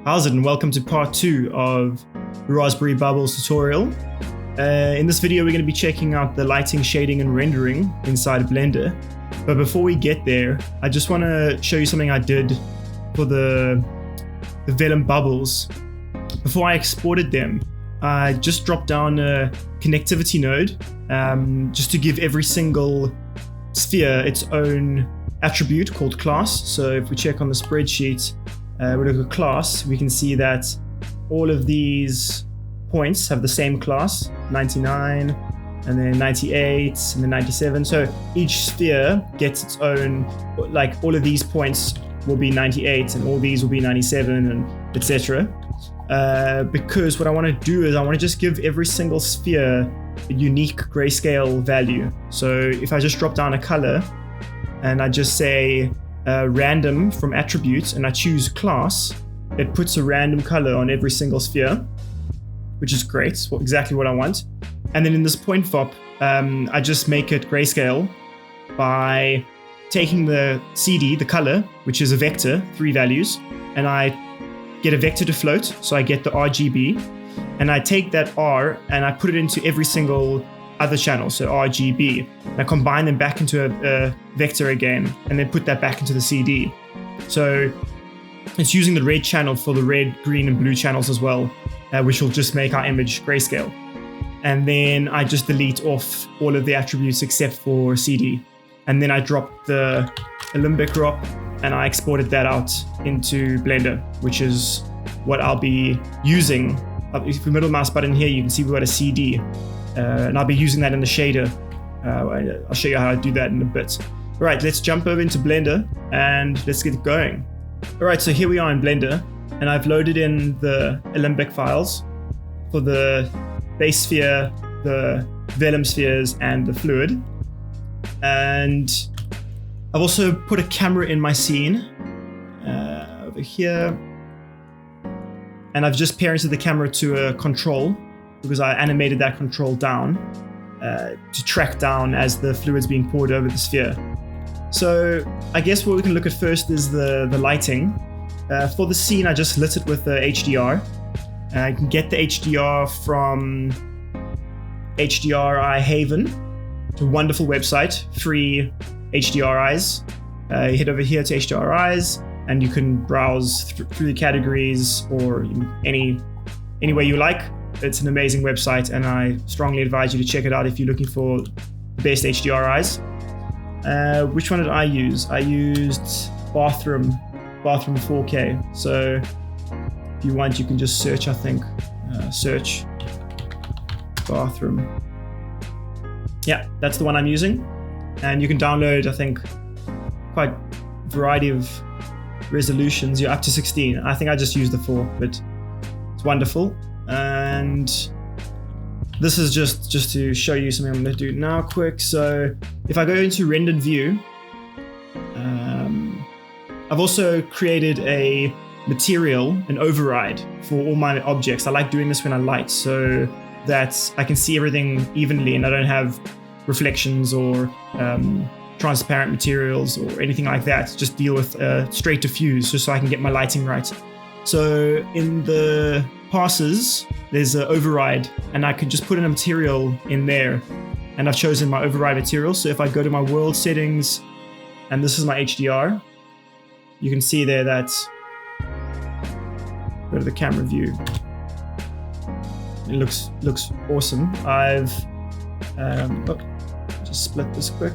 How's it, and welcome to part 2 of the Raspberry Bubbles tutorial. In this video we're going to be checking out the lighting, shading and rendering inside Blender. But before we get there, I just want to show you something I did for the vellum bubbles. Before I exported them, I just dropped down a connectivity node just to give every single sphere its own attribute called class. So if we check on the spreadsheet, we look at class, we can see that all of these points have the same class, 99, and then 98, and then 97. So each sphere gets its own, like all of these points will be 98, and all these will be 97, and etc. Because what I want to do is I want to just give every single sphere a unique grayscale value. So if I just drop down a color, and I just say random from attributes, and I choose class, it puts a random color on every single sphere, which is great, exactly what I want. And then in this point VOP, I just make it grayscale by taking the CD, the color, which is a vector, 3 values, and I get a vector to float, so I get the RGB, and I take that R and I put it into every single other channel, so RGB. And I combine them back into a vector again, and then put that back into the CD. So it's using the red channel for the red, green, and blue channels as well, which will just make our image grayscale. And then I just delete off all of the attributes except for CD. And then I drop the Alembic ROP and I exported that out into Blender, which is what I'll be using. If we middle mouse button here, you can see we've got a CD. And I'll be using that in the shader. I'll show you how I do that in a bit. All right, let's jump over into Blender and let's get going. All right, so here we are in Blender, and I've loaded in the Alembic files for the base sphere, the vellum spheres, and the fluid. And I've also put a camera in my scene over here. And I've just parented the camera to a control, because I animated that control down to track down as the fluid's being poured over the sphere. So I guess what we can look at first is the lighting. For the scene, I just lit it with the HDR. I can get the HDR from HDRI Haven. It's a wonderful website, free HDRIs. You head over here to HDRIs, and you can browse through the categories or any way you like. It's an amazing website, and I strongly advise you to check it out if you're looking for the best HDRIs. Which one did I use? I used bathroom 4K. So if you want, you can just search, I think, search bathroom. Yeah, that's the one I'm using. And you can download, I think, quite a variety of resolutions. You're up to 16. I think I just used the 4, but it's wonderful. And this is just to show you something I'm going to do now quick. So if I go into rendered view, I've also created a material, an override for all my objects. I like doing this when I light, so that I can see everything evenly and I don't have reflections or transparent materials or anything like that. Just deal with straight diffuse, just so I can get my lighting right. So in the passes, there's an override, and I could just put in a material in there, and I've chosen my override material. So if I go to my world settings, and this is my HDR, you can see there that, go to the camera view, it looks awesome. I've just split this quick.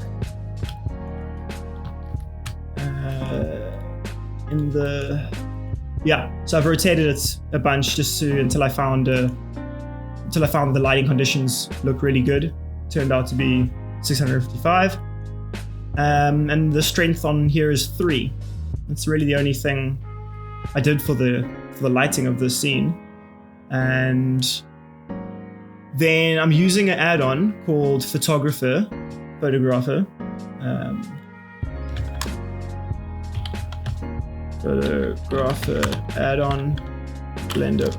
So I've rotated it a bunch just until I found the lighting conditions look really good. Turned out to be 655, and the strength on here is 3. That's really the only thing I did for the lighting of this scene. And then I'm using an add-on called Photographer Addon Blender.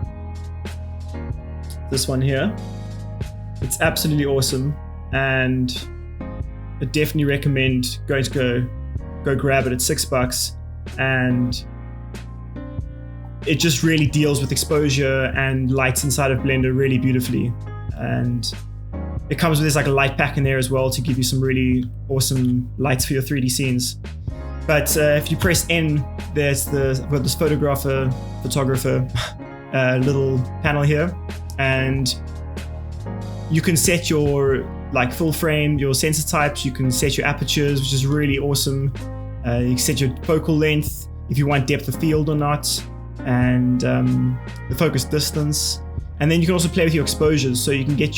This one here. It's absolutely awesome, and I definitely recommend go grab it. It's $6, and it just really deals with exposure and lights inside of Blender really beautifully. And it comes with this like a light pack in there as well to give you some really awesome lights for your 3D scenes. But if you press N, there's this photographer little panel here, and you can set your like full frame, your sensor types, you can set your apertures, which is really awesome. You can set your focal length, if you want depth of field or not, and the focus distance. And then you can also play with your exposures, so you can get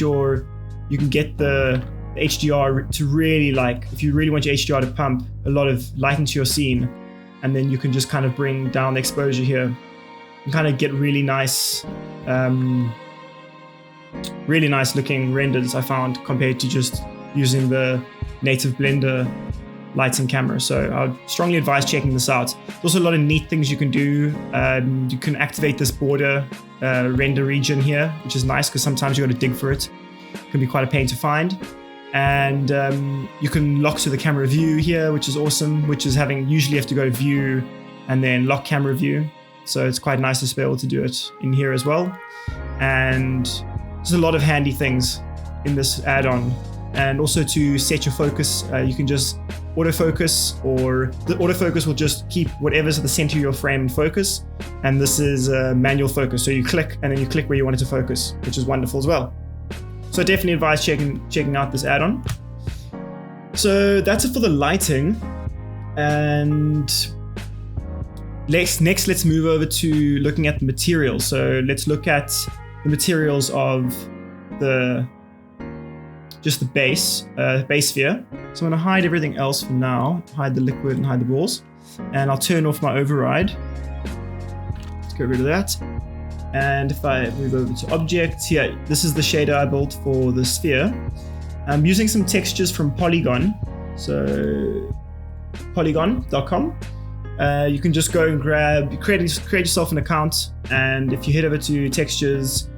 the HDR to really, like, if you really want your HDR to pump a lot of light into your scene, and then you can just kind of bring down the exposure here and kind of get really nice looking renders, I found, compared to just using the native Blender lights and camera. So I would strongly advise checking this out. There's also a lot of neat things you can do. You can activate this border render region here, which is nice because sometimes you got to dig for it. It can be quite a pain to find. And you can lock to the camera view here, which is awesome, which is usually have to go view and then lock camera view. So it's quite nice to be able to do it in here as well. And there's a lot of handy things in this add-on. And also to set your focus, you can just autofocus, or the autofocus will just keep whatever's at the center of your frame in focus. And this is manual focus. So you click and then you click where you want it to focus, which is wonderful as well. So I definitely advise checking out this add-on. So that's it for the lighting. And next let's move over to looking at the materials. So let's look at the materials of just the base sphere. So I'm gonna hide everything else for now, hide the liquid and hide the balls. And I'll turn off my override. Let's get rid of that. And if I move over to objects, here, this is the shader I built for the sphere. I'm using some textures from Polygon. So polygon.com. You can just go and create yourself an account. And if you head over to textures,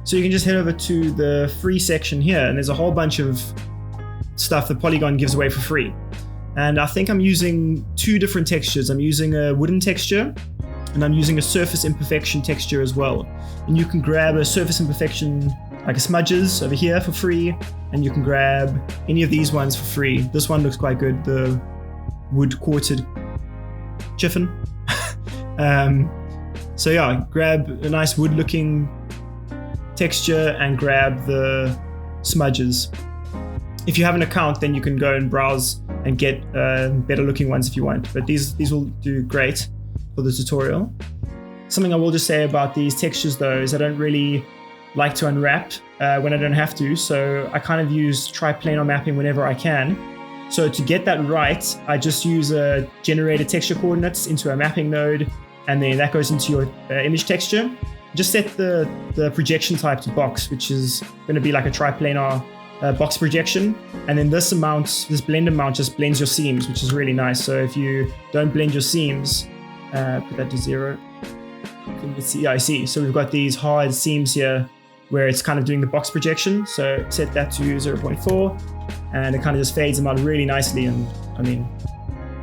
so you can just head over to the free section here, and there's a whole bunch of stuff that Polygon gives away for free. And I think I'm using two different textures. I'm using a wooden texture, and I'm using a surface imperfection texture as well. And you can grab a surface imperfection, like a smudges over here for free, and you can grab any of these ones for free. This one looks quite good, the wood quartered chiffon. So yeah, grab a nice wood looking texture and grab the smudges. If you have an account, then you can go and browse and get better looking ones if you want, but these will do great for the tutorial. Something I will just say about these textures though is I don't really like to unwrap when I don't have to, so I kind of use triplanar mapping whenever I can. So to get that right, I just use a generated texture coordinates into a mapping node, and then that goes into your image texture. Just set the projection type to box, which is going to be like a triplanar box projection. And then this blend amount just blends your seams, which is really nice. So if you don't blend your seams, put that to 0. I see. So we've got these hard seams here where it's kind of doing the box projection. So set that to 0.4 and it kind of just fades them out really nicely. And I mean,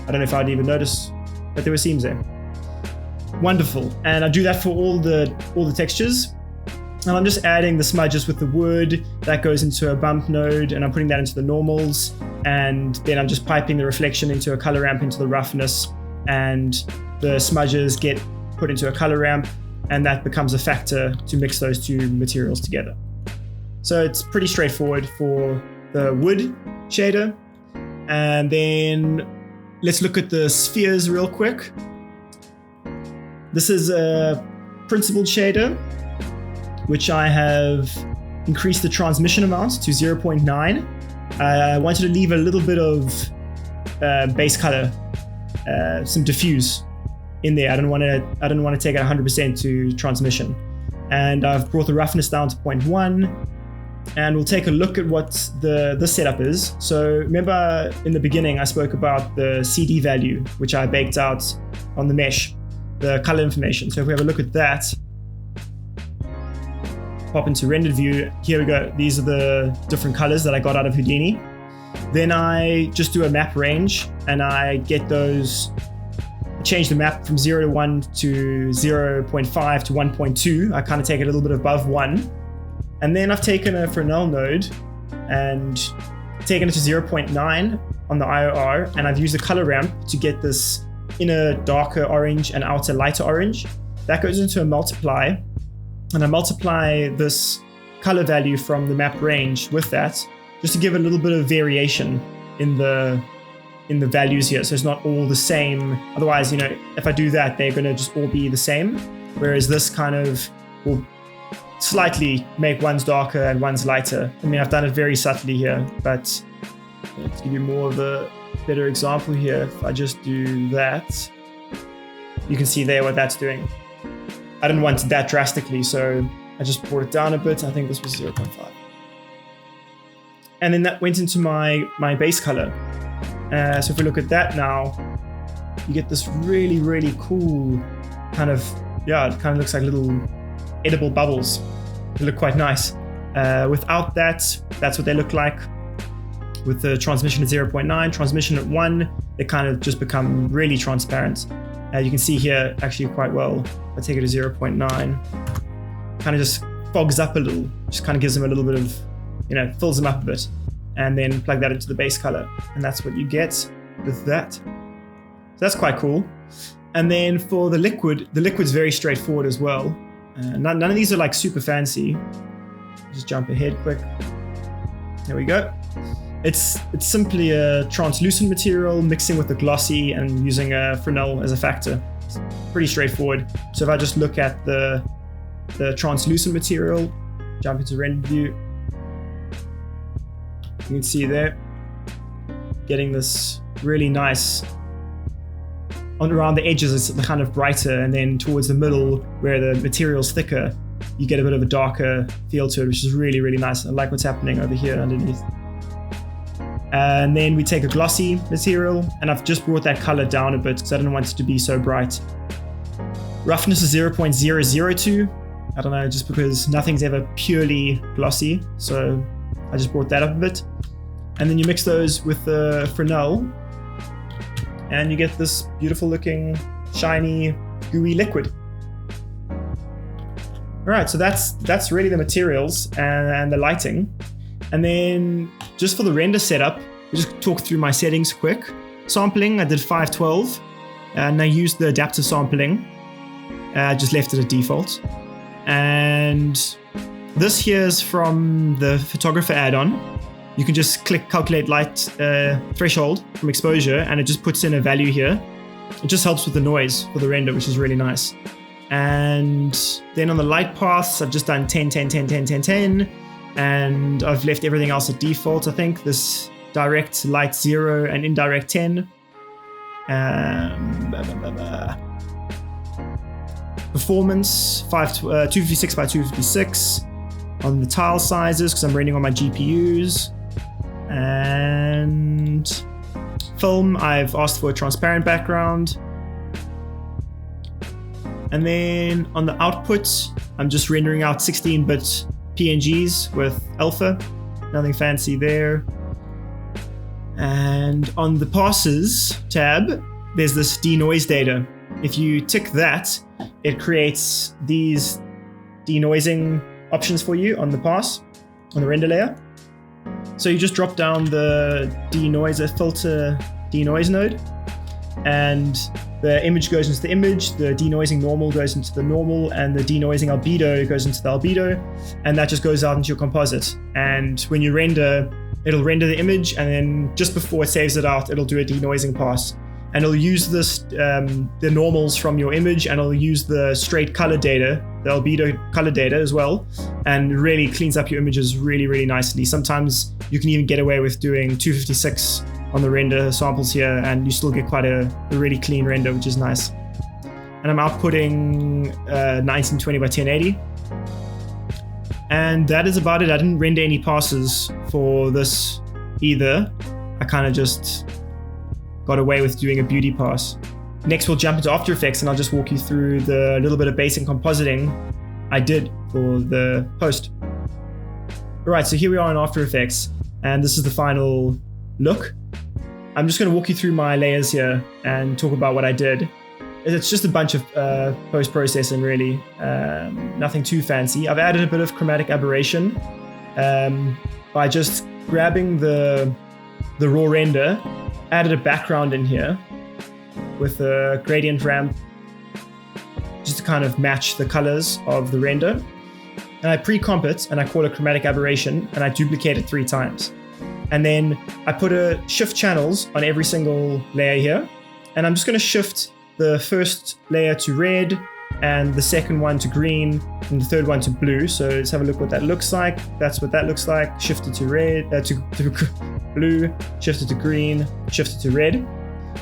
I don't know if I'd even notice, but there were seams there. Wonderful. And I do that for all the textures. And I'm just adding the smudges with the wood. That goes into a bump node, and I'm putting that into the normals. And then I'm just piping the reflection into a color ramp into the roughness, and the smudges get put into a color ramp, and that becomes a factor to mix those two materials together. So it's pretty straightforward for the wood shader. And then let's look at the spheres real quick. This is a principled shader, which I have increased the transmission amount to 0.9. I wanted to leave a little bit of base color, some diffuse in there. I didn't want to take it 100% to transmission. And I've brought the roughness down to 0.1. And we'll take a look at what the setup is. So remember in the beginning, I spoke about the CD value, which I baked out on the mesh, the color information. So if we have a look at that, pop into rendered view, here we go. These are the different colors that I got out of Houdini. Then I just do a map range and I get those, I change the map from 0 to 1 to 0.5 to 1.2. I kind of take it a little bit above 1. And then I've taken a Fresnel node and taken it to 0.9 on the IOR, and I've used a color ramp to get this inner darker orange and outer lighter orange. That goes into a multiply, and I multiply this color value from the map range with that, just to give a little bit of variation in the values here, so it's not all the same. Otherwise, if I do that, they're going to just all be the same, whereas this kind of will slightly make one's darker and one's lighter. I mean, I've done it very subtly here, but to give you more of a better example here, if I just do that, you can see there what that's doing. I didn't want it that drastically, so I just brought it down a bit. I think this was 0.5. And then that went into my base color. So if we look at that now, you get this really, really cool kind of, it kind of looks like little edible bubbles. They look quite nice. Without that, that's what they look like. With the transmission at 0.9, transmission at 1, they kind of just become really transparent. You can see here actually quite well. If I take it to 0.9, kind of just fogs up a little, just kind of gives them a little bit of, fills them up a bit, and then plug that into the base color. And that's what you get with that. So that's quite cool. And then for the liquid's very straightforward as well. None of these are like super fancy. Just jump ahead quick. There we go. It's simply a translucent material mixing with the glossy and using a Fresnel as a factor. It's pretty straightforward. So if I just look at the translucent material, jump into render view, you can see there, getting this really nice. Around the edges it's kind of brighter, and then towards the middle where the material's thicker, you get a bit of a darker feel to it, which is really, really nice. I like what's happening over here underneath. And then we take a glossy material, and I've just brought that color down a bit because I didn't want it to be so bright. Roughness is 0.002. I don't know, just because nothing's ever purely glossy, so I just brought that up a bit. And then you mix those with the Fresnel, and you get this beautiful looking, shiny, gooey liquid. All right, so that's really the materials and the lighting. And then just for the render setup, we just talk through my settings quick. Sampling, I did 512, and I used the adaptive sampling. I just left it at default. And this here is from the Photographer Addon. You can just click calculate light threshold from exposure, and it just puts in a value here. It just helps with the noise for the render, which is really nice. And then on the light paths, I've just done 10, 10, 10, 10, 10, 10. And I've left everything else at default, I think. This direct light 0 and indirect 10. Performance 256 by 256 on the tile sizes because I'm rendering on my GPUs. And film, I've asked for a transparent background. And then on the output, I'm just rendering out 16-bit PNGs with alpha, nothing fancy there. And on the passes tab, there's this denoise data. If you tick that, it creates these denoising options for you on the pass, on the render layer. So you just drop down the denoiser filter denoise node, and the image goes into the image, the denoising normal goes into the normal, and the denoising albedo goes into the albedo, and that just goes out into your composite. And when you render, it'll render the image, and then just before it saves it out, it'll do a denoising pass. And it'll use this, the normals from your image, and it'll use the straight color data, the albedo color data as well, and really cleans up your images really, really nicely. Sometimes you can even get away with doing 256 on the render samples here, and you still get quite a really clean render, which is nice. And I'm outputting 1920 by 1080. And that is about it. I didn't render any passes for this either. I kind of just got away with doing a beauty pass. Next, we'll jump into After Effects, and I'll just walk you through the little bit of basic compositing I did for the post. All right, so here we are in After Effects, and this is the final look. I'm just going to walk you through my layers here and talk about what I did. it's just a bunch of post-processing really, nothing too fancy. I've added a bit of chromatic aberration by just grabbing the raw render, added a background in here with a gradient ramp just to kind of match the colors of the render. And I pre-comp it and I call it chromatic aberration and I duplicate it 3 times. And then I put a shift channels on every single layer here. And I'm just going to shift the first layer to red and the second one to green and the third one to blue. So let's have a look what that looks like. That's what that looks like. Shift it to red, to blue, shift it to green, shift it to red.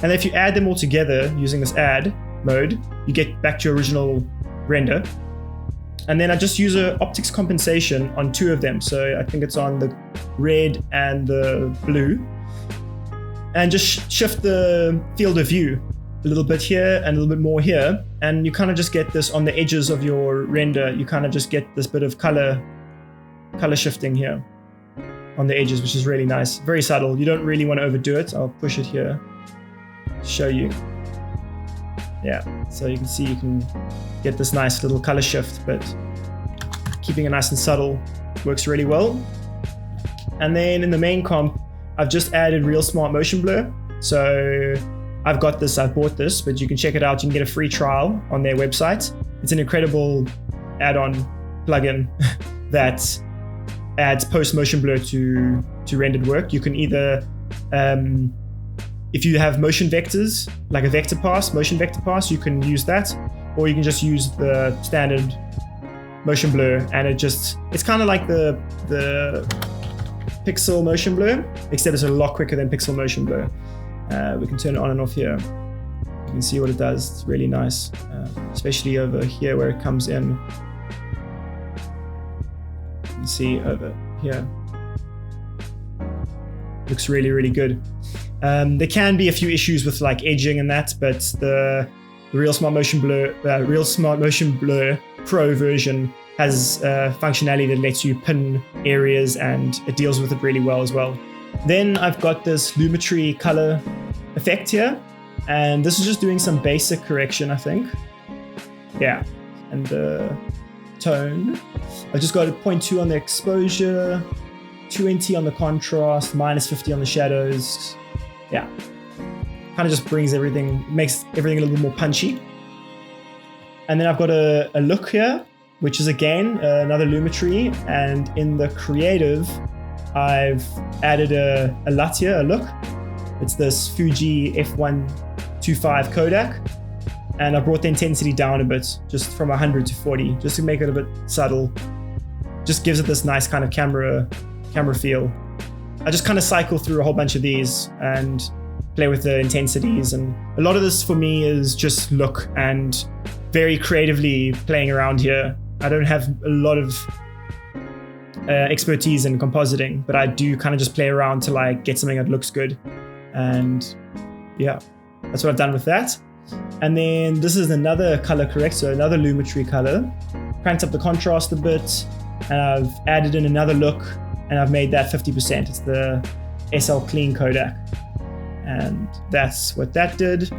And if you add them all together using this add mode, you get back to your original render. And then I just use a optics compensation on 2 of them. So I think it's on the red and the blue. And just shift the field of view a little bit here and a little bit more here. And you kind of just get this on the edges of your render. You kind of just get this bit of color shifting here on the edges, which is really nice. Very subtle. You don't really want to overdo it. I'll push it here, show you. Yeah, so you can see you can get this nice little color shift, but keeping it nice and subtle works really well. And then in the main comp, I've just added Real Smart Motion Blur. So I've got this, I've bought this, but you can check it out. You can get a free trial on their website. It's an incredible add-on plugin that adds post motion blur to rendered work. You can either if you have motion vectors, like a vector pass, motion vector pass, you can use that, or you can just use the standard motion blur, and it's kind of like the pixel motion blur, except it's a lot quicker than pixel motion blur. We can turn it on and off here. You can see what it does. It's really nice, especially over here where it comes in. You can see over here. Looks really, really good. There can be a few issues with like edging and that, but the Real Smart Motion Blur Pro version has functionality that lets you pin areas, and it deals with it really well as well. Then I've got this Lumetri color effect here, and this is just doing some basic correction, I think. Yeah, and the tone. I just got a 0.2 on the exposure, 20 on the contrast, minus 50 on the shadows. Yeah, kind of just brings everything, makes everything a little bit more punchy. And then I've got a look here, which is again another Lumetri, and in the creative, I've added a LUT here, a look. It's this Fuji F125 Kodak, and I brought the intensity down a bit, just from 100 to 40, just to make it a bit subtle. Just gives it this nice kind of camera feel. I just kind of cycle through a whole bunch of these and play with the intensities, and a lot of this for me is just look and very creatively playing around here. I don't have a lot of expertise in compositing, but I do kind of just play around to like get something that looks good. And yeah, that's what I've done with that. And then this is another color correct, so another Lumetri color. Cranked up the contrast a bit, and I've added in another look, and I've made that 50%. It's the SL Clean Kodak. And that's what that did.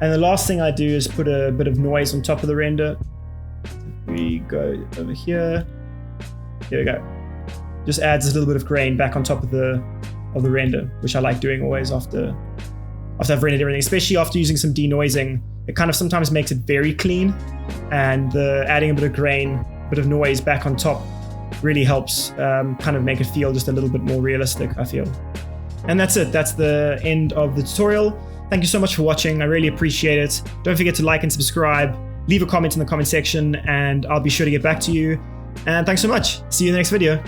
And the last thing I do is put a bit of noise on top of the render. We go over here. Here we go. Just adds a little bit of grain back on top of the render, which I like doing always after I've rendered everything, especially after using some denoising. It kind of sometimes makes it very clean, and adding a bit of grain, a bit of noise back on top really helps kind of make it feel just a little bit more realistic, I feel. And that's it. That's the end of the tutorial. Thank you so much for watching. I really appreciate it. Don't forget to like and subscribe. Leave a comment in the comment section, and I'll be sure to get back to you. And thanks so much. See you in the next video.